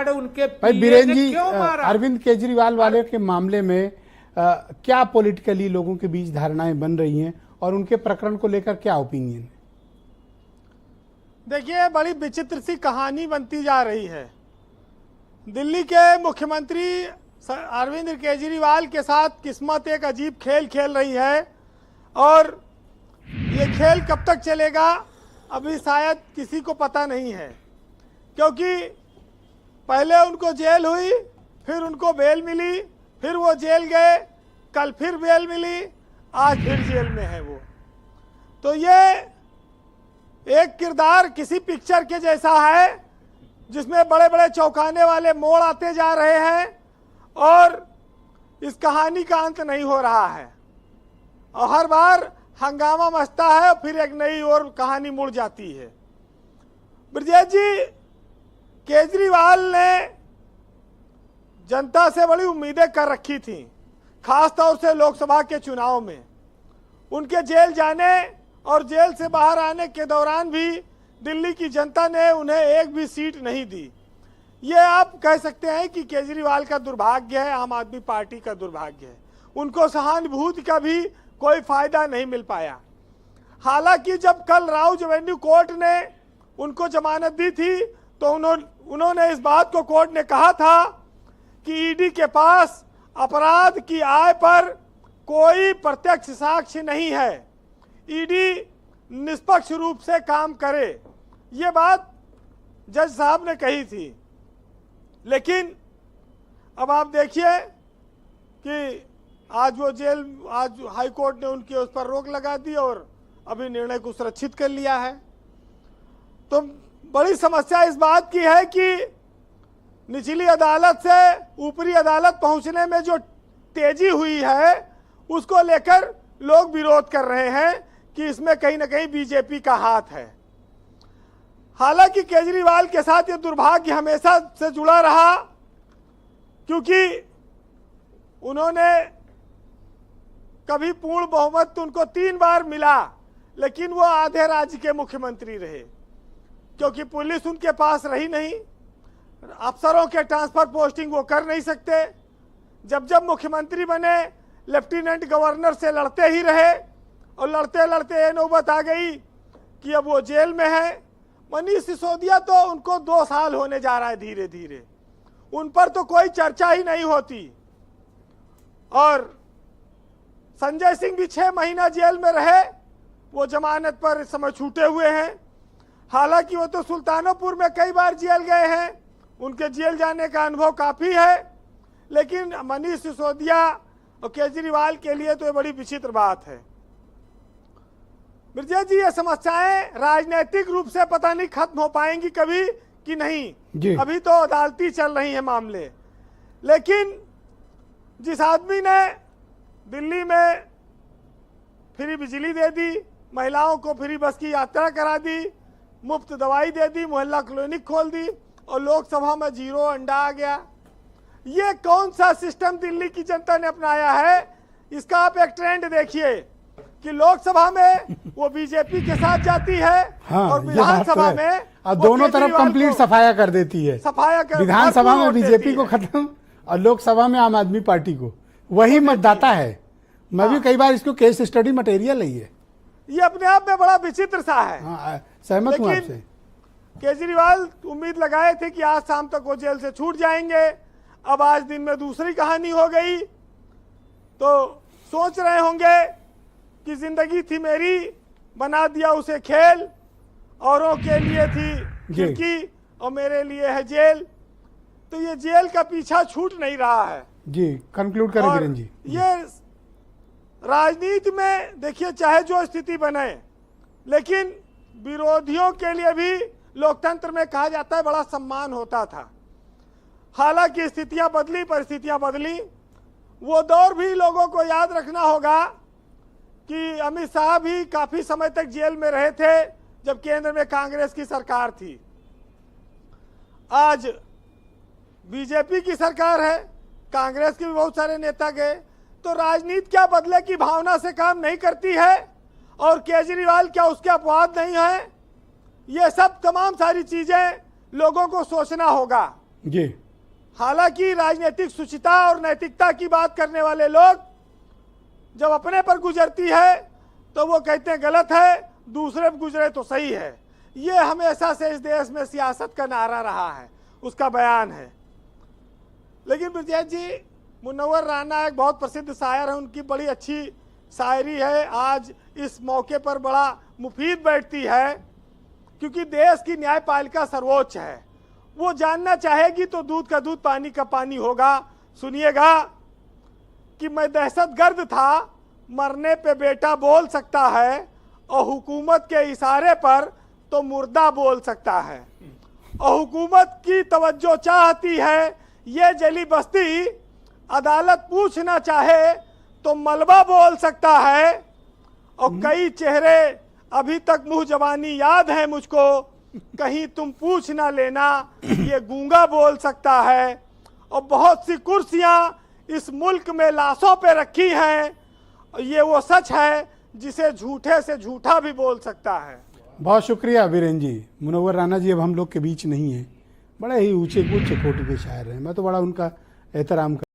उनके भाई बीरेन जी, क्यों मारा? अरविंद केजरीवाल वाले के मामले में क्या पॉलिटिकली लोगों के बीच धारणाएं बन रही हैं और उनके प्रकरण को लेकर क्या ओपिनियन है? देखिए, बड़ी विचित्र सी कहानी बनती जा रही है। दिल्ली के मुख्यमंत्री अरविंद केजरीवाल के साथ किस्मत एक अजीब खेल खेल रही है और ये खेल कब तक चलेगा अभी शायद किसी को पता नहीं है, क्योंकि पहले उनको जेल हुई, फिर उनको बेल मिली, फिर वो जेल गए, कल फिर बेल मिली, आज फिर जेल में है वो। तो ये एक किरदार किसी पिक्चर के जैसा है जिसमें बड़े बड़े चौंकाने वाले मोड़ आते जा रहे हैं और इस कहानी का अंत नहीं हो रहा है और हर बार हंगामा मचता है, फिर एक नई और कहानी मुड़ जाती है। ब्रजेश जी, केजरीवाल ने जनता से बड़ी उम्मीदें कर रखी थी, खासतौर से लोकसभा के चुनाव में। उनके जेल जाने और जेल से बाहर आने के दौरान भी दिल्ली की जनता ने उन्हें एक भी सीट नहीं दी। ये आप कह सकते हैं कि केजरीवाल का दुर्भाग्य है, आम आदमी पार्टी का दुर्भाग्य है। उनको सहानुभूति का भी कोई फायदा नहीं मिल पाया। हालांकि जब कल राउज एवेन्यू कोर्ट ने उनको जमानत दी थी तो उन्होंने इस बात को कोर्ट ने कहा था कि ईडी के पास अपराध की आय पर कोई प्रत्यक्ष साक्ष्य नहीं है, ईडी निष्पक्ष रूप से काम करे। ये बात जज साहब ने कही थी। लेकिन अब आप देखिए कि आज वो जेल, आज हाई कोर्ट ने उनकी उस पर रोक लगा दी और अभी निर्णय को सुरक्षित कर लिया है। तो बड़ी समस्या इस बात की है कि निचली अदालत से ऊपरी अदालत पहुंचने में जो तेजी हुई है उसको लेकर लोग विरोध कर रहे हैं कि इसमें कहीं ना कहीं बीजेपी का हाथ है। हालांकि केजरीवाल के साथ ये दुर्भाग्य हमेशा से जुड़ा रहा, क्योंकि उन्होंने कभी पूर्ण बहुमत तो उनको 3 बार मिला, लेकिन वो आधे राज्य के मुख्यमंत्री रहे, क्योंकि पुलिस उनके पास रही नहीं, अफसरों के ट्रांसफर पोस्टिंग वो कर नहीं सकते। जब जब मुख्यमंत्री बने लेफ्टिनेंट गवर्नर से लड़ते ही रहे और लड़ते लड़ते ये नौबत आ गई कि अब वो जेल में है। मनीष सिसोदिया तो उनको 2 साल होने जा रहा है धीरे धीरे, उन पर तो कोई चर्चा ही नहीं होती। और संजय सिंह भी 6 महीना जेल में रहे, वो जमानत पर इस समय छूटे हुए हैं। हालांकि वो तो सुल्तानपुर में कई बार जेल गए हैं, उनके जेल जाने का अनुभव काफी है। लेकिन मनीष सिसोदिया और केजरीवाल के लिए तो ये बड़ी विचित्र बात है। ब्रजेश जी, ये समस्याएं राजनीतिक रूप से पता नहीं खत्म हो पाएंगी कभी कि नहीं। अभी तो अदालती चल रही है मामले। लेकिन जिस आदमी ने दिल्ली में फ्री बिजली दे दी, महिलाओं को फ्री बस की यात्रा करा दी, मुफ्त दवाई दे दी, मोहल्ला क्लिनिक खोल दी और लोकसभा में 0 अंडा आ गया, ये कौन सा सिस्टम दिल्ली की जनता ने अपनाया है? इसका आप एक ट्रेंड देखिए कि लोकसभा में वो बीजेपी के साथ जाती है, हाँ, और विधानसभा में दोनों तरफ कंप्लीट सफाया कर देती है। सफाया कर, विधानसभा में बीजेपी को खत्म और लोकसभा में आम आदमी पार्टी को। वही मतदाता है। मैं भी कई बार इसको केस स्टडी मटेरियल ही है। ये अपने आप में बड़ा विचित्र सा है। सहमत हूं आपसे। केजरीवाल उम्मीद लगाए थे कि आज शाम तक वो जेल से छूट जाएंगे, अब आज दिन में दूसरी कहानी हो गई। तो सोच रहे होंगे कि जिंदगी थी मेरी, बना दिया उसे खेल, औरों के लिए थी खिड़की और मेरे लिए है जेल। तो ये जेल का पीछा छूट नहीं रहा है। जी, कंक्लूड करें बीरेन जी। ये राजनीति में देखिए चाहे जो स्थिति बने, लेकिन विरोधियों के लिए भी लोकतंत्र में कहा जाता है बड़ा सम्मान होता था। हालांकि स्थितियां बदली, परिस्थितियां बदली। वो दौर भी लोगों को याद रखना होगा कि अमित शाह भी काफी समय तक जेल में रहे थे जब केंद्र में कांग्रेस की सरकार थी। आज बीजेपी की सरकार है, कांग्रेस के भी बहुत सारे नेता गए। तो राजनीति क्या बदले की भावना से काम नहीं करती है और केजरीवाल क्या उसके अपवाद नहीं है? ये सब तमाम सारी चीजें लोगों को सोचना होगा। जी। हालांकि राजनीतिक शुचिता और नैतिकता की बात करने वाले लोग जब अपने पर गुजरती है तो वो कहते हैं गलत है, दूसरे पर गुजरे तो सही है। ये हमेशा से इस देश में सियासत का नारा रहा है, उसका बयान है। लेकिन ब्रजेश जी, मुनव्वर राना एक बहुत प्रसिद्ध शायर है, उनकी बड़ी अच्छी शायरी है, आज इस मौके पर बड़ा मुफीद बैठती है, क्योंकि देश की न्यायपालिका सर्वोच्च है। वो जानना चाहेगी तो दूध का दूध पानी का पानी होगा। सुनिएगा कि मैं दहशतगर्द था, मरने पे बेटा बोल सकता है, और हुकूमत के इशारे पर तो मुर्दा बोल सकता है। और हुकूमत की तवज्जो चाहती है, ये जली बस्ती अदालत पूछना चाहे तो मलबा बोल सकता है। और कई चेहरे अभी तक मुंह जवानी याद है मुझको, कहीं तुम पूछ ना लेना, ये गूंगा बोल सकता है। और बहुत सी कुर्सियां इस मुल्क में लाशों पे रखी हैं, ये वो सच है जिसे झूठे से झूठा भी बोल सकता है। बहुत शुक्रिया वीरेंद्र जी। मुनव्वर राना जी अब हम लोग के बीच नहीं हैं, बड़े ही ऊंचे कोटि के शायर हैं, मैं तो बड़ा उनका एहतराम